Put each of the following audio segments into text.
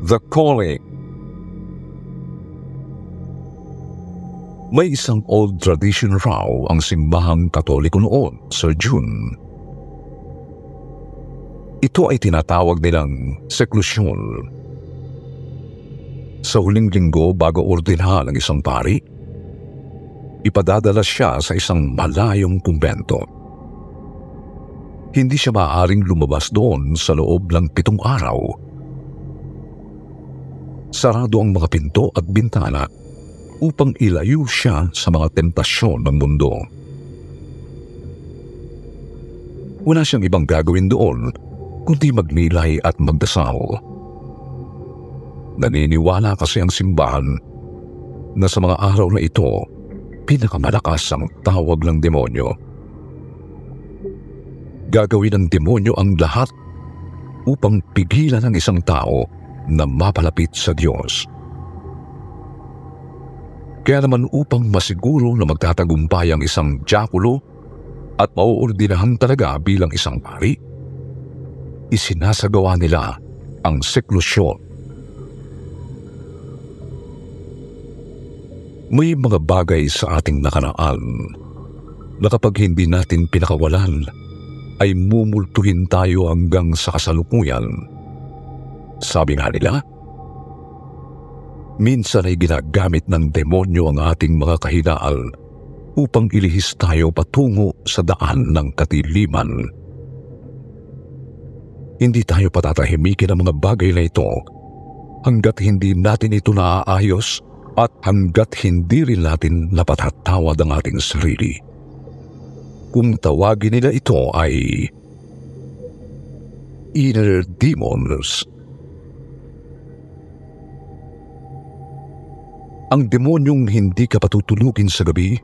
The Calling. May isang old tradition raw ang simbahang Katoliko noon, Sir June. Ito ay tinatawag nilang seklusyon. Sa huling linggo bago ordinhan ng isang pari, ipadadala siya sa isang malayong kumbento. Hindi siya maaaring lumabas doon sa loob ng 7 araw. Sarado ang mga pinto at bintana upang ilayo siya sa mga temptasyon ng mundo. Wala siyang ibang gagawin doon kundi magnilay at magdasal. Naniniwala kasi ang simbahan na sa mga araw na ito, pinakamalakas ang tawag ng demonyo. Gagawin ng demonyo ang lahat upang pigilan ang isang tao na mapalapit sa Diyos. Kaya naman upang masiguro na magtatagumpay ang isang diakulo at mauordinahan talaga bilang isang pari, isinasagawa nila ang seklusyon. May mga bagay sa ating nakaraan na kapag hindi natin pinakawalan, ay mumultuhin tayo hanggang sa kasalukuyan. Sabi nga nila, minsan ay ginagamit ng demonyo ang ating mga kahinaan upang ilihis tayo patungo sa daan ng katiliman. Hindi tayo patatahimikin ang mga bagay na ito hanggat hindi natin ito naaayos at hanggat hindi rin natin napatatawad ang ating sarili. Kung tawagin nila ito ay inner demons. Ang demonyong hindi ka patutulugin sa gabi,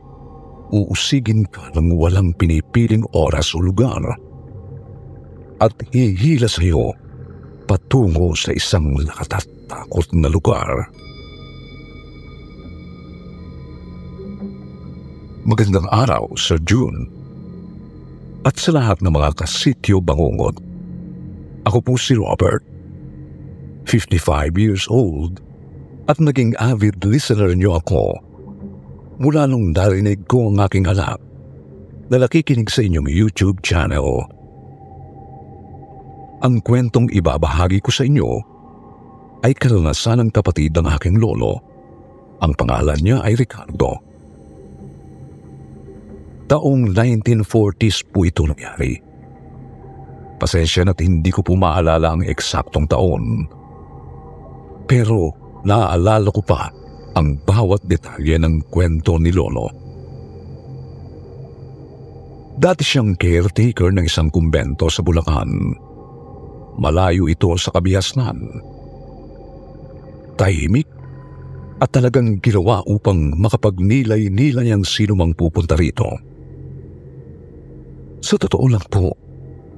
uusigin ka ng walang pinipiling oras o lugar at hihila sa iyo patungo sa isang nakatatakot na lugar. Magandang araw, Sir June, at sa lahat ng mga kasityo bangungot. Ako po si Robert, 55 years old, at naging avid listener niyo ako mula nung narinig ko ang aking anak na nakikinig sa inyong YouTube channel. Ang kwentong ibabahagi ko sa inyo ay karanasan ng kapatid ng aking lolo. Ang pangalan niya ay Ricardo. Taong 1940s po ito nangyari. Pasensya na't hindi ko po maalala ang eksaktong taon. Pero naaalala ko pa ang bawat detalye ng kwento ni Lolo. Dati siyang caretaker ng isang kumbento sa Bulacan. Malayo ito sa kabihasnan. Tahimik at talagang ginawa upang makapagnilay-nilay ang sino mang pupunta rito. Sa totoo lang po,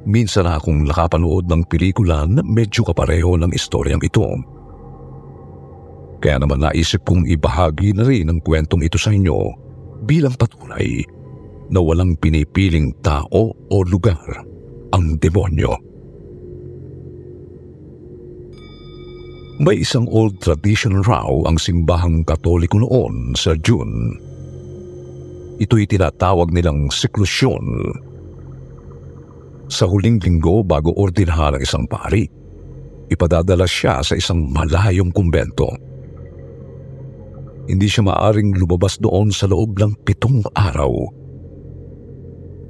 minsan akong nakapanood ng pelikula na medyo kapareho ng istoryang ito. Kaya naman naisip kong ibahagi na rin ang kwentong ito sa inyo bilang patunay na walang pinipiling tao o lugar ang demonyo. May isang old tradition raw ang simbahang Katoliko noon, Sir June. Ito'y tinatawag nilang seklusyon. Sa huling linggo bago ordinahan ng isang pari, ipadadala siya sa isang malayong kumbento. Hindi siya maaring lumabas doon sa loob ng 7 araw.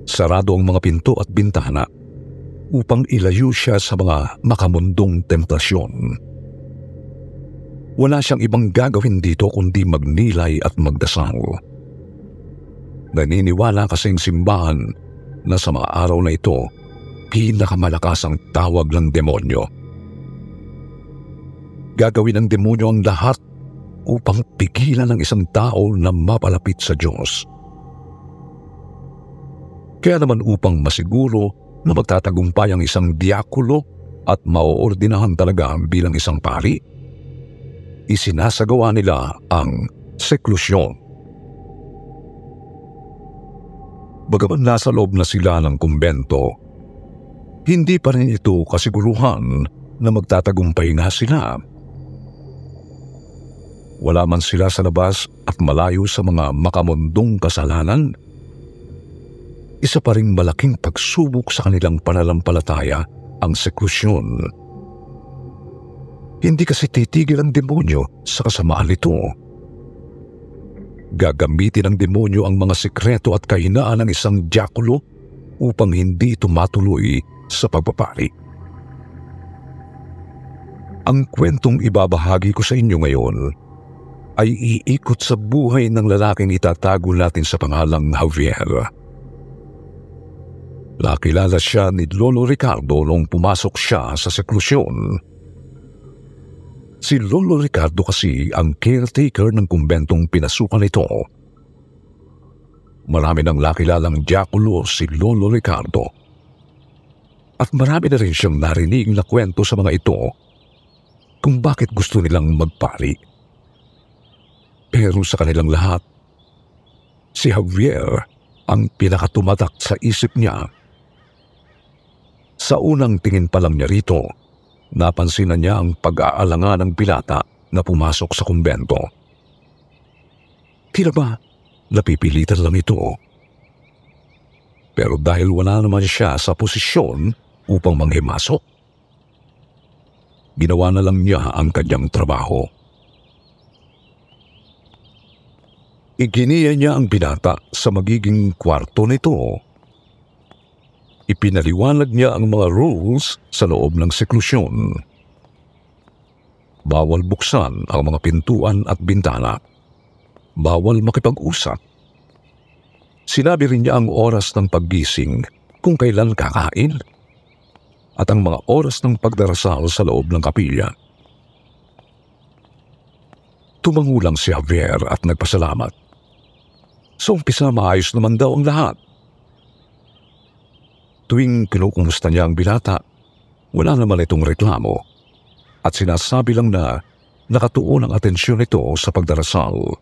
Sarado ang mga pinto at bintana upang ilayo siya sa mga makamundong temptasyon. Wala siyang ibang gagawin dito kundi magnilay at magdasal. Naniniwala kasing simbahan na sa mga araw na ito, pinakamalakas ang tawag ng demonyo. Gagawin ng demonyo ang lahat upang pigilan ang isang tao na mapalapit sa Diyos. Kaya naman upang masiguro na magtatagumpay ang isang diakulo at mauordinahan talaga bilang isang pari, isinasagawa nila ang seklusyon. Bagaman nasa loob na sila ng kumbento, hindi pa rin ito kasiguruhan na magtatagumpay nga sila Wala man sila sa labas at malayo sa mga makamundong kasalanan, isa pa ring malaking pagsubok sa kanilang pananampalataya ang seklusyon. Hindi kasi titigil ang demonyo sa kasamaan nito. Gagamitin ng demonyo ang mga sekreto at kahinaan ng isang diakulo upang hindi ito matuloy sa pagpapari. Ang kwentong ibabahagi ko sa inyo ngayon ay iikot sa buhay ng lalaking itatago natin sa pangalang Javier. Nakilala siya ni Lolo Ricardo nung pumasok siya sa seklusyon. Si Lolo Ricardo kasi ang caretaker ng kumbentong pinasukan nito. Marami nang nakilalang diakulo si Lolo Ricardo. At marami na rin siyang narinig na kwento sa mga ito kung bakit gusto nilang magpari. Pero sa kanilang lahat, si Javier ang pinakatumatak sa isip niya. Sa unang tingin pa lang niya rito, napansin na niya ang pag-aalangan ng binata na pumasok sa kumbento. Tila ba napipilitan lang ito? Pero dahil wala naman siya sa posisyon upang manghimasok, ginawa na lang niya ang kanyang trabaho. Iginiya niya ang binata sa magiging kwarto nito. Ipinaliwanag niya ang mga rules sa loob ng seklusyon. Bawal buksan ang mga pintuan at bintana. Bawal makipag-usap. Sinabi rin niya ang oras ng paggising kung kailan kakain at ang mga oras ng pagdarasal sa loob ng kapilya. Tumango lang si Javier at nagpasalamat. Sa umpisa maayos naman daw ang lahat. Tuwing kinukumusta niya ang binata, wala naman itong reklamo at sinasabi lang na nakatuon ang atensyon nito sa pagdarasal.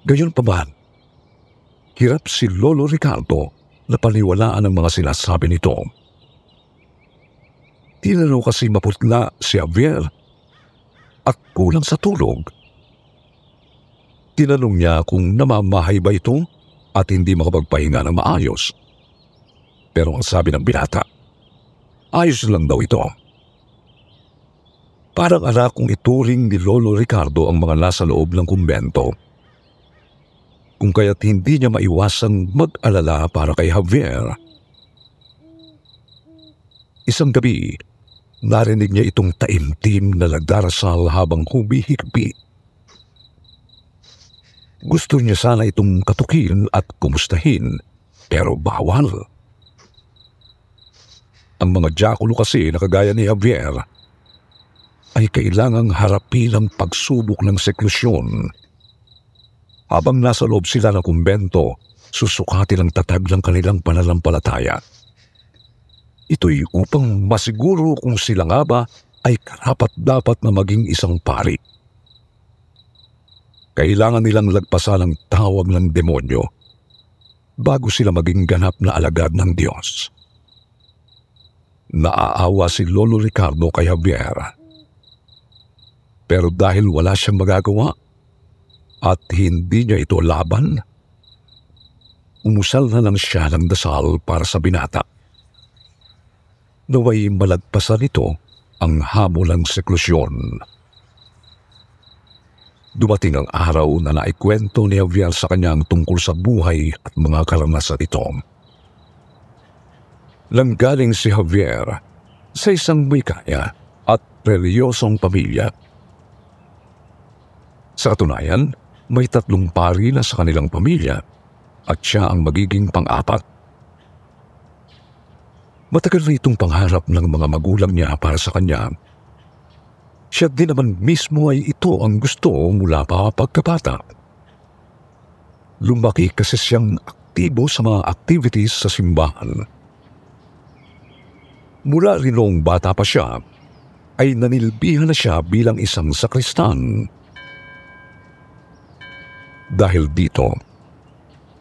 Gayunpaman, hirap si Lolo Ricardo na paniwalaan ang mga sinasabi nito. Di na raw kasi maputla si Javier at kulang sa tulog. Tinanong niya kung namamahay ba ito at hindi makapagpahinga ng maayos. Pero ang sabi ng binata, ayos lang daw ito. Parang anak kong ituring ni Lolo Ricardo ang mga nasa loob ng kumbento. Kung kaya't hindi niya maiwasang mag-alala para kay Javier. Isang gabi, narinig niya itong taimtim na nagdarasal habang humihigpi. Gusto niya sana itong katukin at kumustahin, pero bawal. Ang mga diakulo kasi na kagaya ni Javier ay kailangang harapin ang pagsubok ng seklusyon. Habang nasa loob sila ng kumbento, susukatin ang tatag ng kanilang pananampalataya. Ito'y upang masiguro kung sila nga ba ay karapat-dapat na maging isang pari. Kailangan nilang lagpasan ang tawag ng demonyo bago sila maging ganap na alagad ng Diyos. Naaawa si Lolo Ricardo kay Javier. Pero dahil wala siyang magagawa at hindi niya ito laban, umusal na lang siya ng dasal para sa binata. Naway malagpasan nito ang hamon ng seklusyon. Dumating ang araw na naikwento ni Javier sa kanyang tungkol sa buhay at mga karanasan nito. Nanggaling si Javier sa isang may kaya at reliyosong pamilya. Sa katunayan, may 3 pari na sa kanilang pamilya at siya ang magiging pang-4. Matagal na itong pangarap ng mga magulang niya para sa kanya. Siya din naman mismo ay ito ang gusto mula pa pagkabata. Lumaki kasi siyang aktibo sa mga activities sa simbahan. Mula rin noong bata pa siya, ay nanilbihan na siya bilang isang sakristan. Dahil dito,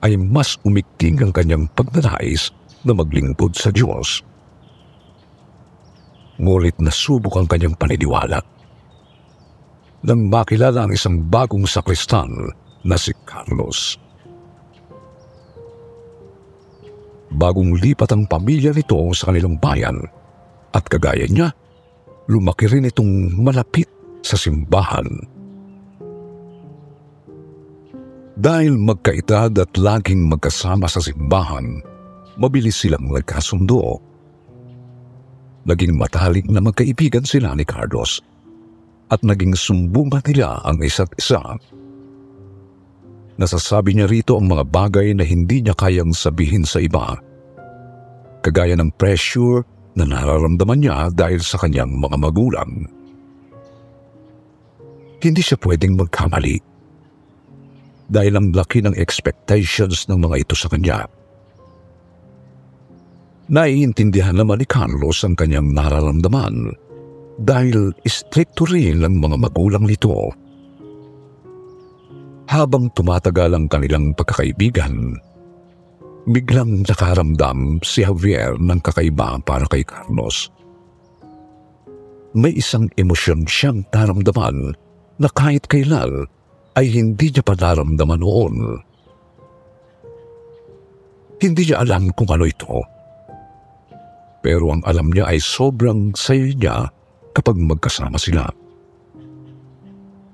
ay mas umigting ang kanyang pagnanais na maglingkod sa Diyos. Ngunit nasubok ang kanyang paniniwala. nang makilala ang isang bagong sakristan na si Carlos. Bagong lipat ang pamilya nito sa kanilang bayan at kagaya niya, lumaki rin itong malapit sa simbahan. Dahil magkaedad at laging magkasama sa simbahan, mabilis silang nagkasundo. Naging matalik na magkaibigan sila ni Carlos at naging sumbungan nila ang isa't isa. Nasasabi niya rito ang mga bagay na hindi niya kayang sabihin sa iba, kagaya ng pressure na nararamdaman niya dahil sa kanyang mga magulang. Hindi siya pwedeng magkamali dahil ang laki ng expectations ng mga ito sa kanya. Naiintindihan naman ni Carlos ang kanyang nararamdaman dahil istrikto rin ang mga magulang nito. Habang tumatagal ang kanilang pagkakaibigan, biglang nakaramdam si Javier ng kakaiba para kay Carlos. May isang emosyon siyang naramdaman na kahit kailan ay hindi niya pa naramdaman noon. Hindi niya alam kung ano ito. Pero ang alam niya ay sobrang saya niya kapag magkasama sila.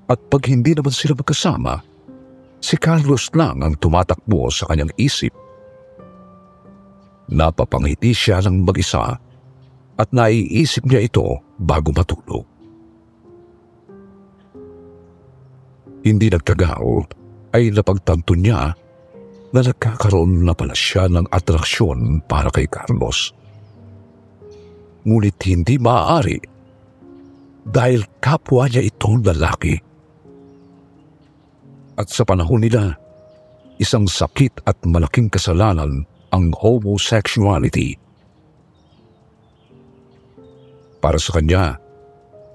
At pag hindi naman sila magkasama, si Carlos lang ang tumatakbo sa kanyang isip. Napapangiti siya ng mag-isa at naiisip niya ito bago matulog. Hindi nagtagal ay napagtanto niya na nagkakaroon na pala siya ng atraksyon para kay Carlos. Ngunit hindi maaari dahil kapwa niya itong lalaki. At sa panahon nila, isang sakit at malaking kasalanan ang homosexuality. Para sa kanya,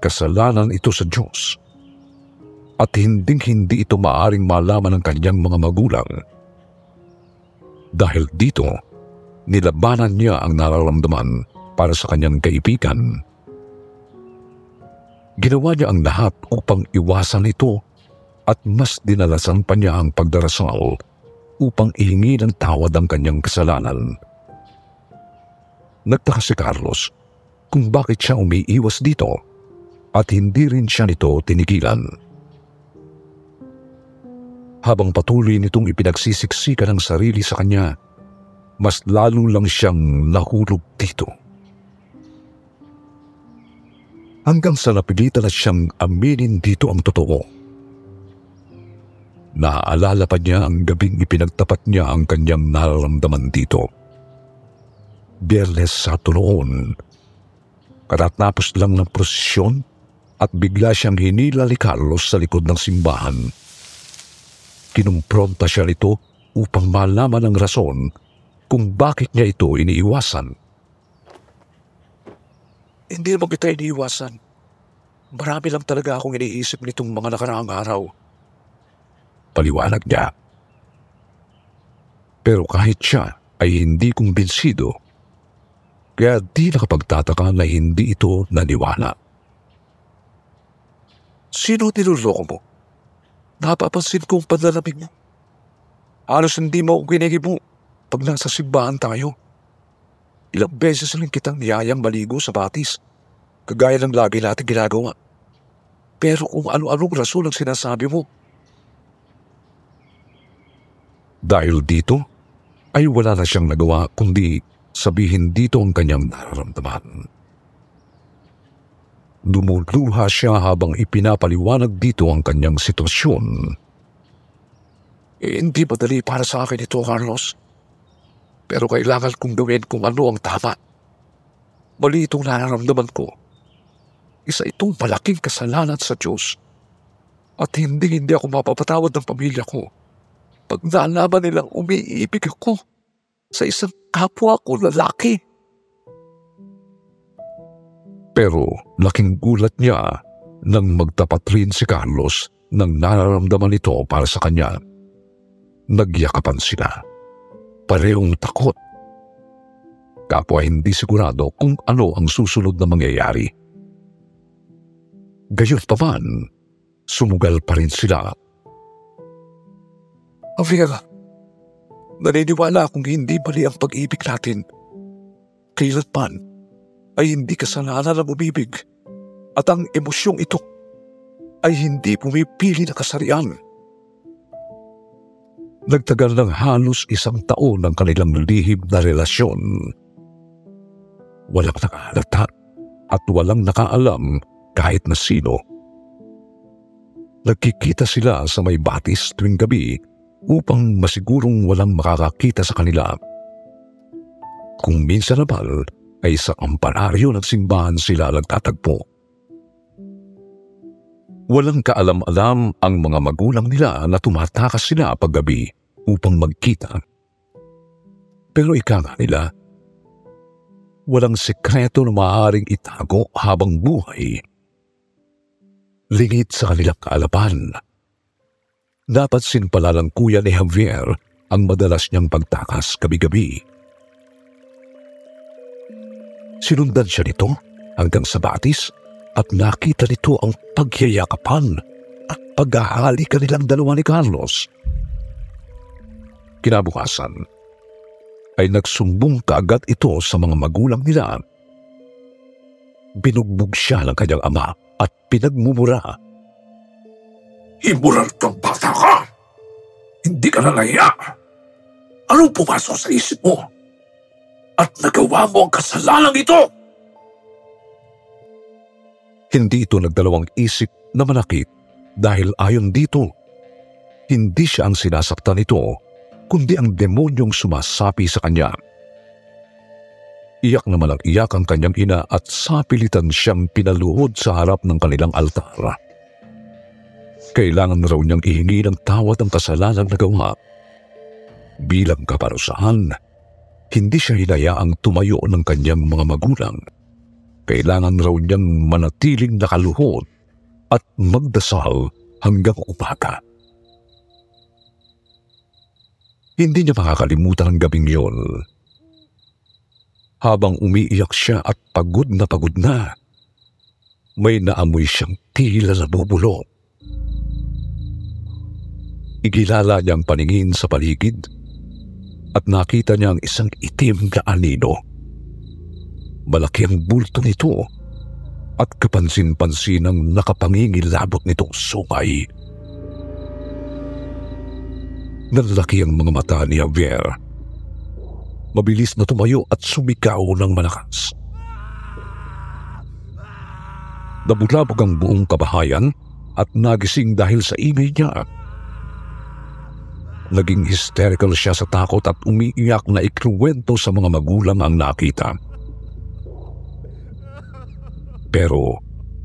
kasalanan ito sa Diyos at hindi ito maaring malaman ng kanyang mga magulang. Dahil dito, nilabanan niya ang nararamdaman para sa kanyang kaibigan. Ginawa niya ang lahat upang iwasan ito at mas dinalasan pa niya ang pagdarasal upang ihingi ng tawad ang kanyang kasalanan. Nagtaka si Carlos kung bakit siya umiiwas dito at hindi rin siya nito tinigilan. Habang patuloy nitong ipinagsisiksikan ang sarili sa kanya, mas lalo lang siyang nahulog dito. Hanggang sa napilitan na siyang aminin dito ang totoo. Naaalala pa niya ang gabing ipinagtapat niya ang kanyang nararamdaman dito. Biyernes sa noon, katatapos lang ng prosesyon at bigla siyang hinila ni Carlos sa likod ng simbahan. Kinumpronta siya nito upang malaman ang rason kung bakit niya ito iniiwasan. Hindi naman kita iniiwasan. Marami lang talaga akong iniisip nitong mga nakaraang araw. Paliwanag niya. Pero kahit siya ay hindi kumbinsido, kaya di nakapagtataka na hindi ito naniwala. Sino niloloko mo? Napapansin kong panlalamig mo. Halos hindi mo ako kinikibo pag nasa simbahan tayo. Ilang beses lang kitang niyayang maligo sa batis, kagaya ng lagi natin ginagawa. Pero kung ano-anong rason ang sinasabi mo. Dahil dito, ay wala na siyang nagawa kundi sabihin dito ang kanyang nararamdaman. Lumuluha siya habang ipinapaliwanag dito ang kanyang sitwasyon. Hindi madali para sa akin ito, Carlos. Pero kailangan kong gawin kung ano ang tama. Mali itong nararamdaman ko. Isa itong malaking kasalanan sa Diyos. At hindi ako mapapatawad ng pamilya ko pag nalaman nilang umiibig ako sa isang kapwa ko lalaki. Pero laking gulat niya nang magtapat rin si Carlos ng nararamdaman nito para sa kanya. Nagyakapan sila. Parehong takot. Kapwa hindi sigurado kung ano ang susunod na mangyayari. Gayunpaman, sumugal pa rin sila. Javier, naniniwala akong hindi mali ang pag-ibig natin. Kailanman ay hindi kasalanan ang umibig at ang emosyong ito ay hindi pumipili na kasarian. Nagtagal ng halos 1 taon ang kanilang lihim na relasyon. Walang nakahalata at walang nakaalam kahit na sino. Nagkikita sila sa may batis tuwing gabi upang masigurong walang makakakita sa kanila. Kung minsan naman ay sa kampanaryo ng simbahan sila nagtatagpo. Walang kaalam-alam ang mga magulang nila na tumatakas sila paggabi upang magkita. Pero ika nga nila, walang sekreto na maaaring itago habang buhay. Lingid sa kanilang kaalaman. Dapat sinpalalang kuya ni Javier ang madalas niyang pagtakas gabi-gabi. Sinundan siya nito hanggang sa batis at nakita nito ang pagyayakapan at paghahalikan nilang dalawa ni Carlos. Kinabukasan ay nagsumbong kaagad ito sa mga magulang nila. Binugbog siya ng kanyang ama at pinagmumura. Immoral kang bata ka! Hindi ka nalaya! Anong pumasok sa isip mo? At nagawa mo ang kasalanan ito! Hindi ito nagdalawang isip na manakit dahil ayon dito, hindi siya ang sinasaktan nito, kundi ang demonyong sumasapi sa kanya. Iyak naman ang iyak ang kanyang ina at sapilitan siyang pinaluhod sa harap ng kanilang altar. Kailangan raw niyang ihingi ng tawad ang kasalanang nagawa. Bilang kaparusahan, hindi siya hinayaang tumayo ng kanyang mga magulang. Kailangan raw niyang manatiling nakaluhod at magdasal hanggang umaga. Hindi niya makakalimutan ang gabing iyon. Habang umiiyak siya at pagod na, may naamoy siyang tila na bubulok. Igilala niya ang paningin sa paligid at nakita niya ang isang itim na anino. Malaki ang bulto nito at kapansin-pansin ang nakapangingilabot nitong sungay. Nalaki ang mga mata ni Javier. Mabilis na tumayo at sumigaw ng malakas. Nabulabog ang buong kabahayan at nagising dahil sa ingay niya. Naging hysterical siya sa takot at umiiyak na ikruwento sa mga magulang ang nakita. Pero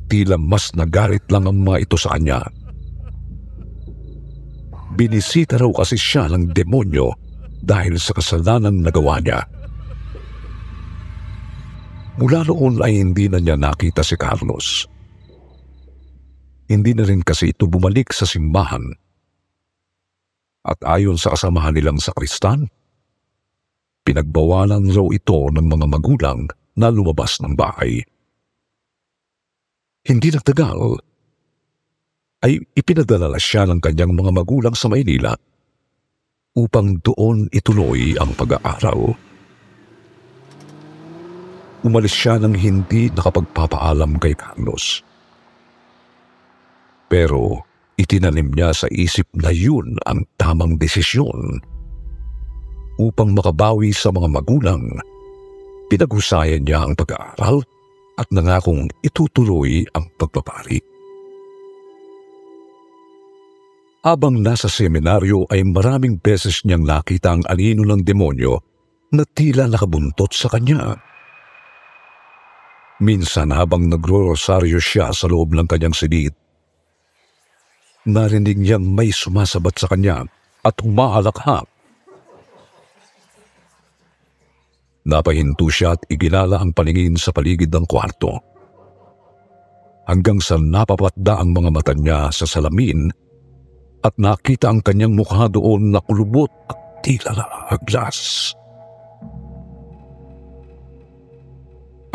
tila mas nagalit lang ang mga ito sa kanya. Binisita raw kasi siya ng demonyo dahil sa kasalanang nagawa niya. Mula noon ay hindi na niya nakita si Carlos. Hindi na rin kasi ito bumalik sa simbahan. At ayon sa kasamahan nilang sakristan, pinagbawalan raw ito ng mga magulang na lumabas ng bahay. Hindi nagtagal, ay ipinadala siya ng kanyang mga magulang sa Maynila upang doon ituloy ang pag-aaral. Umalis siya nang hindi nakapagpapaalam kay Carlos. Pero itinanim niya sa isip na yun ang tamang desisyon. Upang makabawi sa mga magulang, pinaghusayan niya ang pag-aaral at nangakong itutuloy ang pagpapari. Habang nasa seminaryo ay maraming beses niyang nakita ang anino ng demonyo na tila nakabuntot sa kanya. Minsan habang nagro-rosaryo siya sa loob ng kanyang silid, narinig niyang may sumasabat sa kanya at humahalakhak. Napahinto siya at iginala ang paningin sa paligid ng kwarto. Hanggang sa napapatda ang mga mata niya sa salamin at nakita ang kanyang mukha doon na kulubot at tila nahaglas.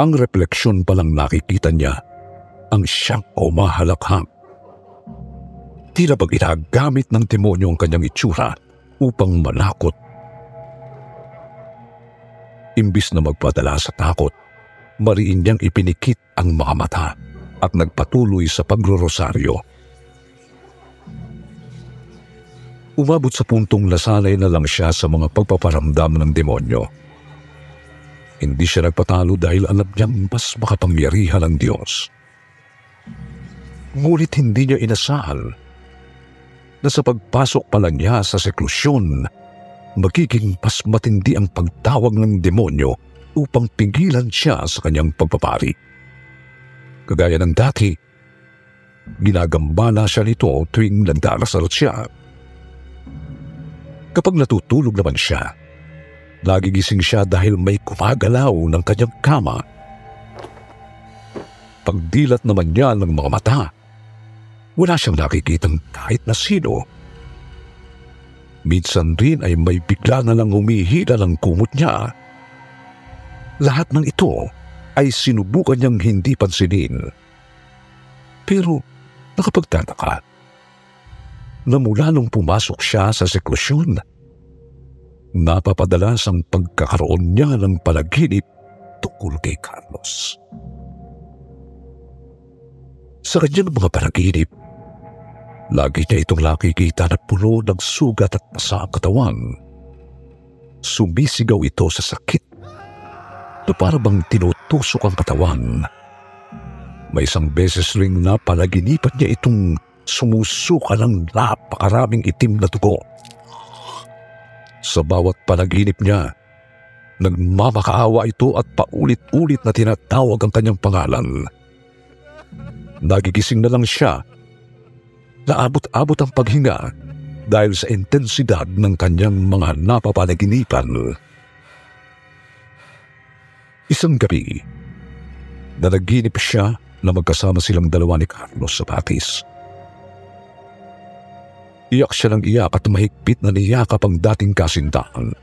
Ang refleksyon palang nakikita niya ang siyang humahalakhak. Tila bang ginagamit ng demonyo ang kanyang itsura upang manakot. Imbis na magpadala sa takot, mariin niyang ipinikit ang mga mata at nagpatuloy sa pagrorosaryo. Umabot sa puntong nasanay na lang siya sa mga pagpaparamdam ng demonyo. Hindi siya nagpatalo dahil alam niyang mas makapangyarihan ang Diyos. Ngunit hindi niya inasahan na sa pagpasok pa lang niya sa seklusyon, magiging mas matindi ang pagtawag ng demonyo upang pigilan siya sa kanyang pagpapari. Kagaya ng dati, ginagambala siya nito tuwing nagdarasal siya. Kapag natutulog naman siya, nagigising siya dahil may kumagalaw ng kanyang kama. Pagdilat naman niya ng mga mata, wala siyang nakikitang kahit na sino. Minsan rin ay may bigla na lang humihila ng kumot niya. Lahat ng ito ay sinubukan niyang hindi pansinin. Pero nakapagtataka na mula nung pumasok siya sa seklusyon, napapadalas ang pagkakaroon niya ng panaginip tungkol kay Carlos. Sa kanyang mga panaginip, lagi niya itong nakikita na puno ng sugat at pasa ang katawan. Sumisigaw ito sa sakit na parang tinutusok ang katawan. May isang beses ring napanaginipan niya itong sumusuka ng napakaraming itim na dugo. Sa bawat panaginip niya, nagmamakaawa ito at paulit-ulit na tinatawag ang kanyang pangalan. Nagigising na lang siya. Naabot-abot ang paghinga dahil sa intensidad ng kanyang mga napapanaginipan. Isang gabi, nanaginip siya na magkasama silang dalawa ni Carlos sa batis. Iyak siya ng iyak at mahigpit na niyakap ang dating kasintahan.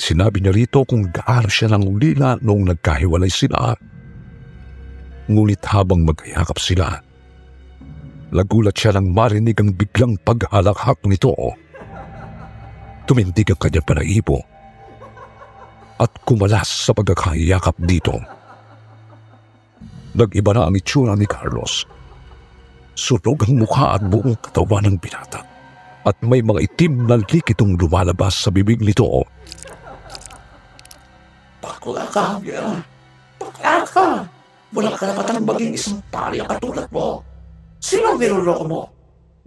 Sinabi niya rito kung gaano siya nang ulila noong nagkahiwalay sila. Ngunit habang magkayakap sila, nagulat siya nang marinig ang biglang paghalakhak nito. Tumindig ang kanyang panaibo at kumalas sa pagkakayakap dito. Nag-iba na ang itsura ni Carlos. Sunog ang mukha at buong katawan ng binata at may mga itim na likitong lumalabas sa bibig nito. Bakla ka, Javier. Bakla ka. Walang karapatan maging isang pari ang katulad mo. Sino ang niloloko mo?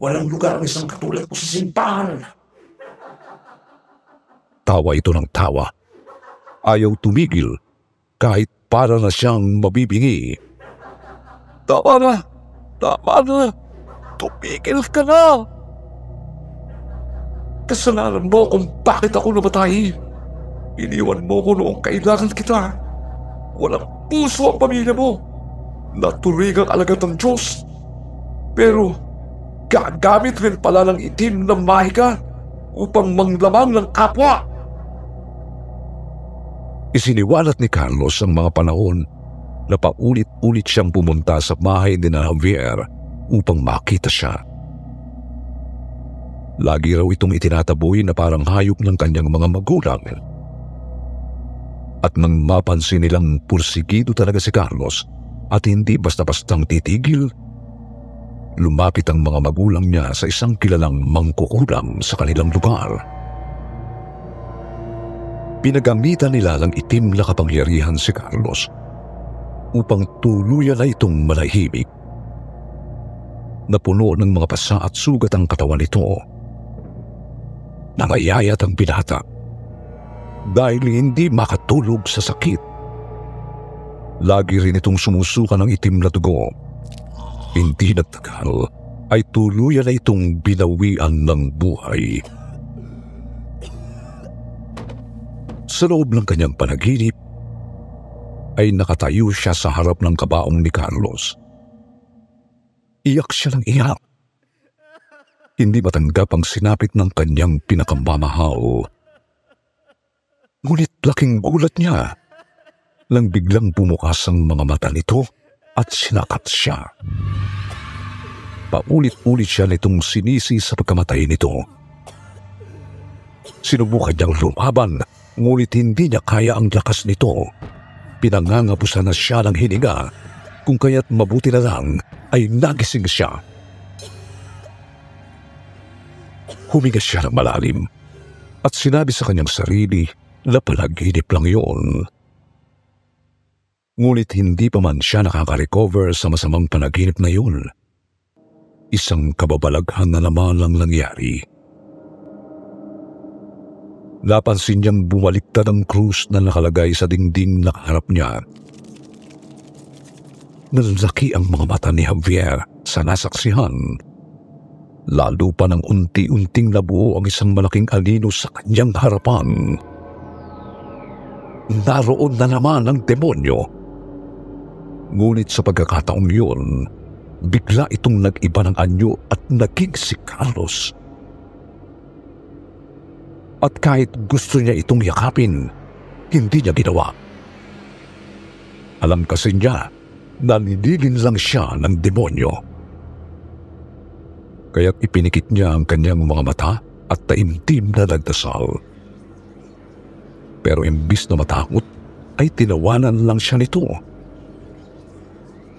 Walang lugar ang isang katulad mo sa simbahan. Tawa ito ng tawa. Ayaw tumigil kahit para na siyang mabibingi. Tama na! Tama na! Tumigil ka na! Kasalanan mo kung bakit ako namatay. Iniwan mo ko noong kailangan kita. Walang puso ang pamilya mo. Naturig ang alagad ng Diyos. Pero gagamit rin pala ng itim na mahika upang manglamang ng kapwa. Isiniwalat ni Carlos ang mga panahon na paulit-ulit siyang pumunta sa bahay ni Javier upang makita siya. Lagi raw itong itinataboy na parang hayop ng kanyang mga magulang. At nang mapansin nilang pursigido talaga si Carlos at hindi basta-bastang titigil, lumapit ang mga magulang niya sa isang kilalang mangkukulam sa kanilang lugar. Pinagamitan nila ng itim na kapangyarihan si Carlos upang tuluyan na itong malahimik. Napuno ng mga pasa at sugat ang katawan nito. Nangayayat ang binata dahil hindi makatulog sa sakit. Lagi rin itong sumusuka ng itim na dugo. Hindi nagtagal ay tuluyan na itong binawian ng buhay. Sa loob ng kanyang panaginip ay nakatayo siya sa harap ng kabaong ni Carlos. Iyak siya ng iyak. Hindi matanggap ang sinapit ng kanyang pinakamamahal. Ngunit laking gulat niya nang biglang bumukas ang mga mata nito at sinakat siya. paulit-ulit siya nitong sinisi sa pagkamatay nito. Sinubukan niyang lumaban, ngunit hindi niya kaya ang lakas nito. Pinangangabusan na siya ng hininga, kung kaya't mabuti na lang ay nagising siya. Huminga siya ng malalim at sinabi sa kanyang sarili na palaginip lang yun. Ngunit hindi pa man siya nakaka-recover sa masamang panaginip na yun. Isang kababalaghan na naman lang nangyari. Napansin niyang bumaliktad ang krus na nakalagay sa dingding na kaharap niya. Nalalaki ang mga mata ni Javier sa nasaksihan. Lalo pa nang unti-unting nabuo ang isang malaking anino sa kanyang harapan. Naroon na naman ang demonyo. Ngunit sa pagkakataong yun, bigla itong nag-iba ng anyo at naging si Carlos. At kahit gusto niya itong yakapin, hindi niya ginawa. Alam kasi niya na nililin lang siya ng demonyo. Kaya't ipinikit niya ang kanyang mga mata at taimtim na nagdasal. Pero imbis na matakot, ay tinawanan lang siya nito.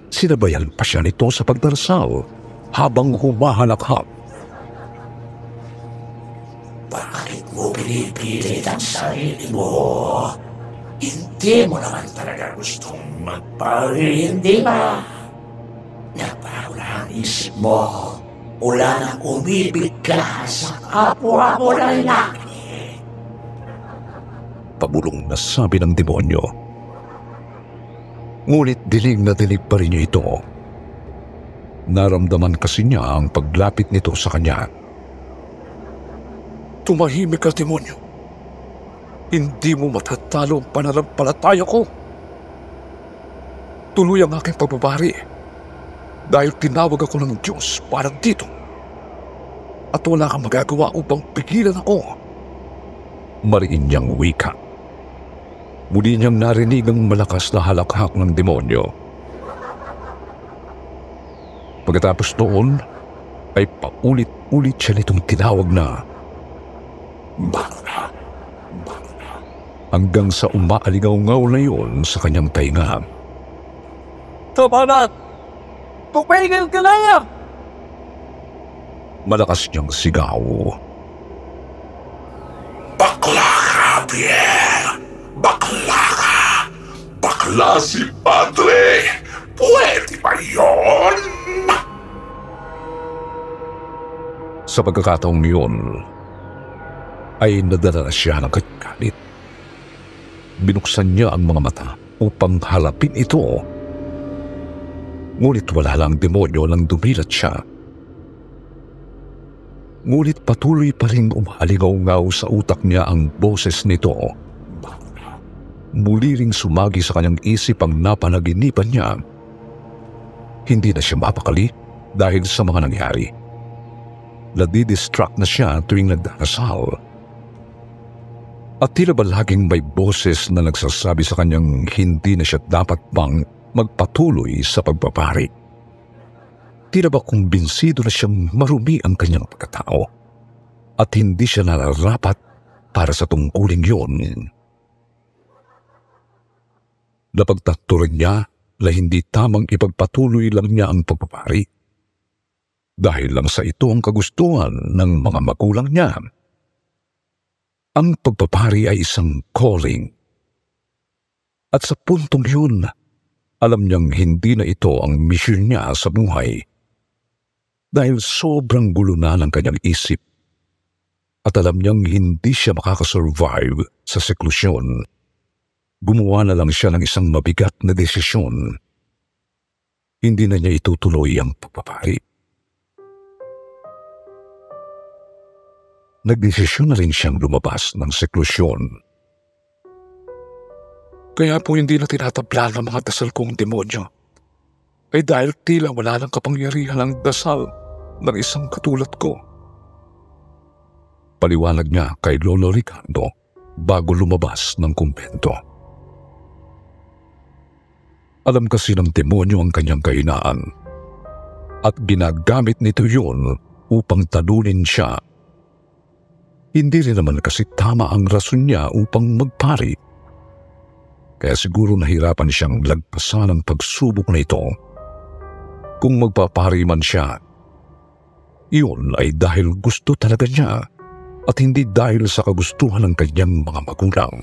Sinabayan pa siya nito sa pagdarasal habang humahalakhak. Bakit mo pinipilit ang sarili mo? Hindi mo naman talaga gustong magpahuli, hindi ba? Nabago na ang isip mo. Wala nang umibig ka sa kapwa mo na lalaki. Pabulong na sabi ng demonyo. Ngunit dilig na dilig pa rin niya ito. Naramdaman kasi niya ang paglapit nito sa kanya. Tumahimik ka, demonyo. Hindi mo matatalo ang pananampalataya ko. Tuloy ang aking pagbabari dahil tinawag ako ng Diyos para dito. At wala kang magagawa upang pigilan ako. Mariin niyang wika. Muli niyang narinig ang malakas na halakhak ng demonyo. Pagkatapos noon, ay paulit-ulit siya nitong tinawag na bago na. Hanggang sa umaaligaw-ngaw na yun sa kanyang tainga. Tama na! Pupigil ka na! Malakas niyang sigaw. Bakla ka, Pierre! Bakla ka! Bakla si Padre! Pwede ba yun? Sa pagkakataong yun, ay nadala na siya ng galit. Binuksan niya ang mga mata upang halapin ito. Ngunit wala lang demonyo nang dumilat siya. Ngunit patuloy pa rin umaligaw-ngaw sa utak niya ang boses nito. Muli ring sumagi sa kanyang isip ang napanaginipan niya. Hindi na siya mapakali dahil sa mga nangyari. Nadidistract na siya tuwing nagdarasal. At tila ba laging may boses na nagsasabi sa kanyang hindi na siya dapat pang magpatuloy sa pagpapari. Tila ba kumbinsido na siyang marumi ang kanyang pagkatao at hindi siya nararapat para sa tungkuling yun. Napagtanto rin niya na hindi tamang ipagpatuloy lang niya ang pagpapari dahil lang sa ito ang kagustuhan ng mga magulang niya. Ang pagpapari ay isang calling. At sa puntong yun, alam niyang hindi na ito ang misyon niya sa buhay. Dahil sobrang gulo na ng kanyang isip. At alam niyang hindi siya makakasurvive sa seklusyon. Gumawa na lang siya ng isang mabigat na desisyon. Hindi na niya itutuloy ang pagpapari. Nagdesisyon na rin siyang lumabas ng seklusyon. Kaya po hindi na tinatabla ng mga dasal kong demonyo. Ay dahil tila wala ng kapangyarihan ang dasal ng isang katulad ko. Paliwanag niya kay Lolo Ricardo bago lumabas ng kumbento. Alam kasi ng demonyo ang kanyang kahinaan at ginagamit nito yun upang talunin siya. Hindi rin naman kasi tama ang rason niya upang magpari. Kaya siguro nahirapan siyang lagpasan ang pagsubok na ito. Kung magpapari man siya, iyon ay dahil gusto talaga niya at hindi dahil sa kagustuhan ng kanyang mga magulang.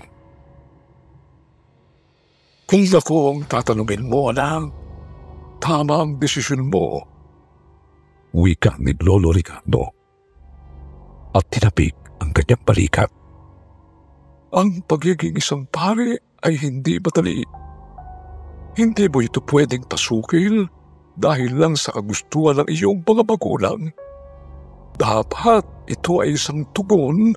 Kung ako ang tatanungin mo, anak, tama ang desisyon mo, wika ni Lolo Ricardo at tinapik ang kanyang balikat. Ang pagiging isang pari ay hindi madali. Hindi mo ito pwedeng pasukil dahil lang sa kagustuhan ng iyong mga magulang. Dapat ito ay isang tugon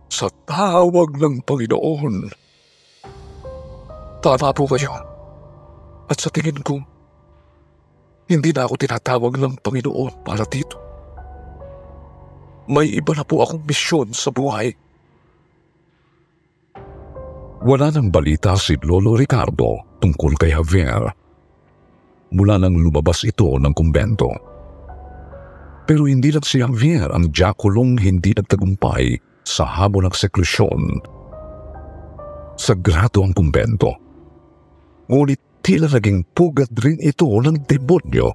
sa tawag ng Panginoon. Tama po kayo. At sa tingin ko, hindi na ako tinatawag ng Panginoon para dito. May iba na po akong misyon sa buhay. Wala nang balita si Lolo Ricardo tungkol kay Javier mula nang lumabas ito ng kumbento. Pero hindi lang si Javier ang diyakolong hindi nagtagumpay sa hamon ng seklusyon. Sagrado ang kumbento. Ngunit tila naging pugad rin ito ng demonyo.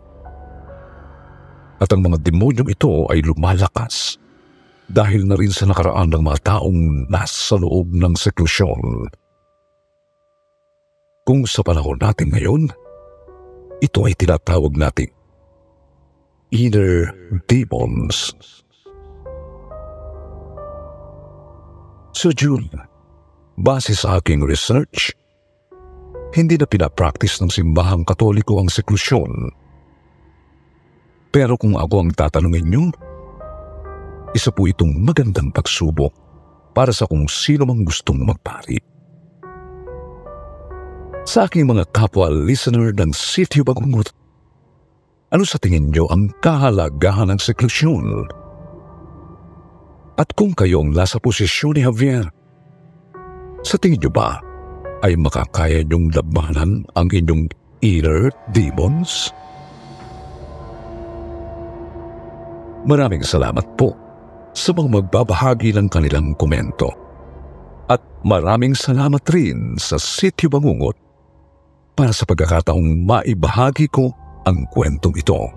At ang mga demonyong ito ay lumalakas dahil na rin sa nakaraan ng mga taong nasa loob ng seklusyon. Kung sa panahon natin ngayon, ito ay tinatawag nating inner demons. So June, base sa aking research, hindi na pinapractice ng simbahang Katoliko ang seklusyon. Pero kung ako ang tatanungin niyo, isa po itong magandang pagsubok para sa kung sino mang gustong magpari. Sa aking mga kapwa listener ng Sitio Bangungot, ano sa tingin niyo ang kahalagahan ng seklusyon? At kung kayong nasa posisyon ni Javier, sa tingin niyo ba ay makakaya niyong labanan ang inyong inner demons? Maraming salamat po sa mga magbabahagi ng kanilang komento. At maraming salamat rin sa Sitio Bangungot para sa pagkakataong maibahagi ko ang kwentong ito.